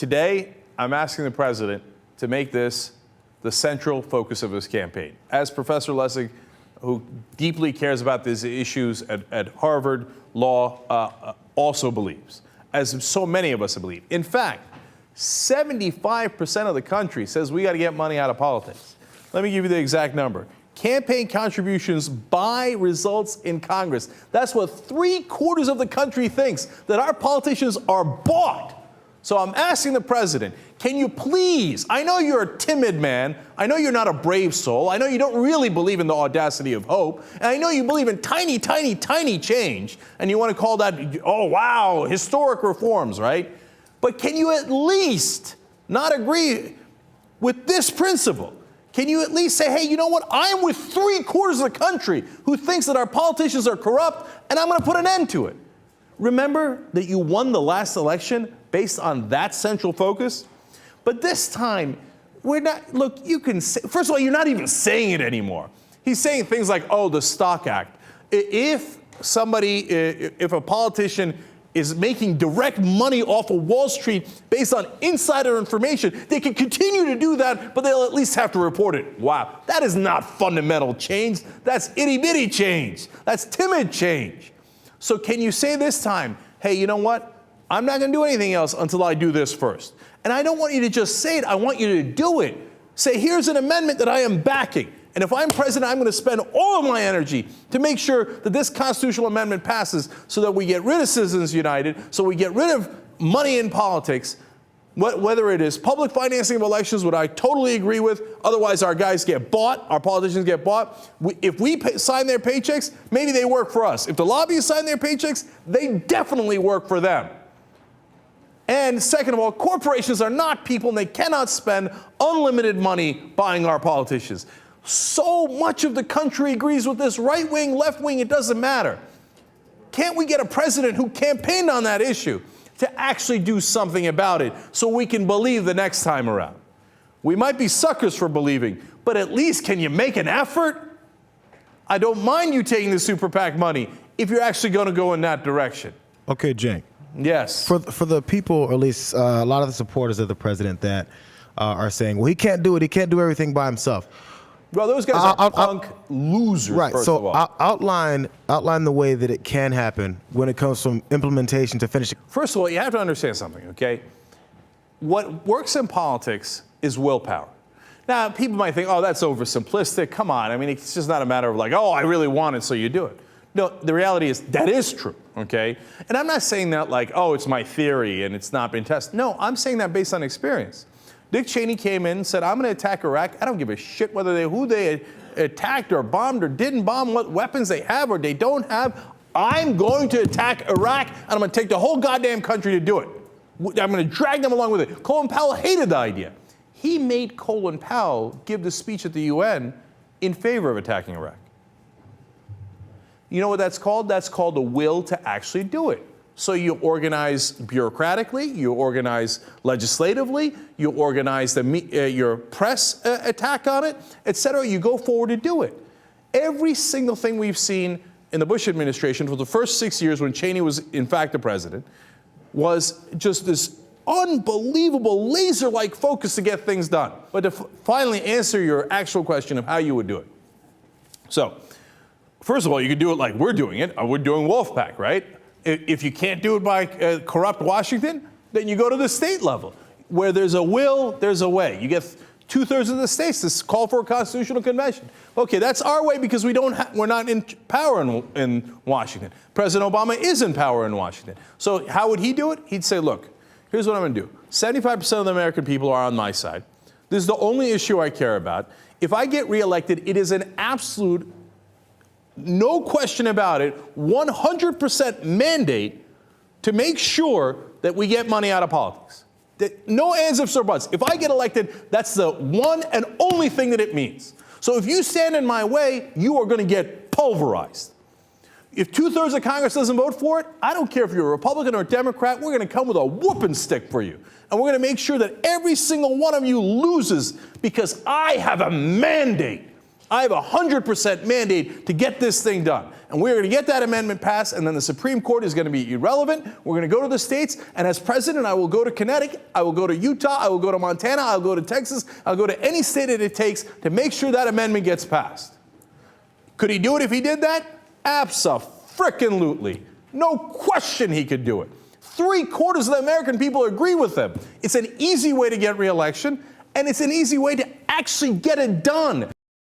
today, I'm asking the president to make this the central focus of his campaign. As Professor Lessig, who deeply cares about these issues at Harvard Law, also believes, as so many of us believe. In fact, 75% of the country says we got to get money out of politics. Let me give you the exact number. Campaign contributions buy results in Congress. That's what 3/4 of the country thinks, that our politicians are bought. So I'm asking the president, can you please, I know you're a timid man, I know you're not a brave soul, I know you don't really believe in the audacity of hope, and I know you believe in tiny, tiny, tiny change, and you want to call that, oh wow, historic reforms, right? But can you at least not agree with this principle? Can you at least say, hey, you know what? I am with 3/4 of the country who thinks that our politicians are corrupt, and I'm going to put an end to it. Remember that you won the last election based on that central focus? But this time, we're not, look, you can say, first of all, you're not even saying it anymore. He's saying things like, oh, the Stock Act. If a politician is making direct money off of Wall Street based on insider information, they can continue to do that, but they'll at least have to report it. Wow, that is not fundamental change. That's itty-bitty change. That's timid change. So can you say this time, hey, you know what? I'm not going to do anything else until I do this first. And I don't want you to just say it. I want you to do it. Say, here's an amendment that I am backing. And if I'm president, I'm going to spend all of my energy to make sure that this constitutional amendment passes so that we get rid of Citizens United, so we get rid of money in politics, whether it is public financing of elections, what I totally agree with. Otherwise, our guys get bought. Our politicians get bought. If we sign their paychecks, maybe they work for us. If the lobbyists sign their paychecks, they definitely work for them. And second of all, corporations are not people, and they cannot spend unlimited money buying our politicians. So much of the country agrees with this, right wing, left wing, it doesn't matter. Can't we get a president who campaigned on that issue to actually do something about it so we can believe the next time around? We might be suckers for believing, but at least can you make an effort? I don't mind you taking the super PAC money if you're actually going to go in that direction. Okay, Cenk. Yes. For the people, or at least a lot of the supporters of the president that are saying, well, he can't do it. He can't do everything by himself. Well, those guys are punk losers, right, first so of all. Outline the way that it can happen when it comes from implementation to finishing. First of all, you have to understand something, okay? What works in politics is willpower. Now, people might think, oh, that's oversimplistic. Come on. I mean, it's just not a matter of like, oh, I really want it, so you do it. No, the reality is that is true, okay? And I'm not saying that like, oh, it's my theory and it's not been tested. No, I'm saying that based on experience. Dick Cheney came in and said, I'm going to attack Iraq. I don't give a shit whether who they attacked or bombed or didn't bomb, what weapons they have or they don't have. I'm going to attack Iraq, and I'm going to take the whole goddamn country to do it. I'm going to drag them along with it. Colin Powell hated the idea. He made Colin Powell give the speech at the UN in favor of attacking Iraq. You know what that's called? That's called the will to actually do it. So you organize bureaucratically, you organize legislatively, you organize your press attack on it, et cetera. You go forward to do it. Every single thing we've seen in the Bush administration for the first 6 years when Cheney was in fact the president was just this unbelievable laser-like focus to get things done. But to finally answer your actual question of how you would do it. So, first of all, you could do it like we're doing it. We're doing Wolfpack, right? If you can't do it by corrupt Washington, then you go to the state level. Where there's a will, there's a way. You get 2/3 of the states to call for a constitutional convention. Okay, that's our way because we're not in power in Washington. President Obama is in power in Washington. So how would he do it? He'd say, look, here's what I'm going to do. 75% of the American people are on my side. This is the only issue I care about. If I get reelected, it is an absolute, no question about it, 100% mandate to make sure that we get money out of politics. No ands, ifs, or buts. If I get elected, that's the one and only thing that it means. So if you stand in my way, you are going to get pulverized. If 2/3 of Congress doesn't vote for it, I don't care if you're a Republican or a Democrat, we're going to come with a whooping stick for you. And we're going to make sure that every single one of you loses because I have a mandate. I have a 100% mandate to get this thing done. And we're going to get that amendment passed, and then the Supreme Court is going to be irrelevant. We're going to go to the states, and as president, I will go to Connecticut, I will go to Utah, I will go to Montana, I'll go to Texas, I'll go to any state that it takes to make sure that amendment gets passed. Could he do it if he did that? Abso-frickin-lutely. No question he could do it. 3/4 of the American people agree with him. It's an easy way to get re-election, and it's an easy way to actually get it done.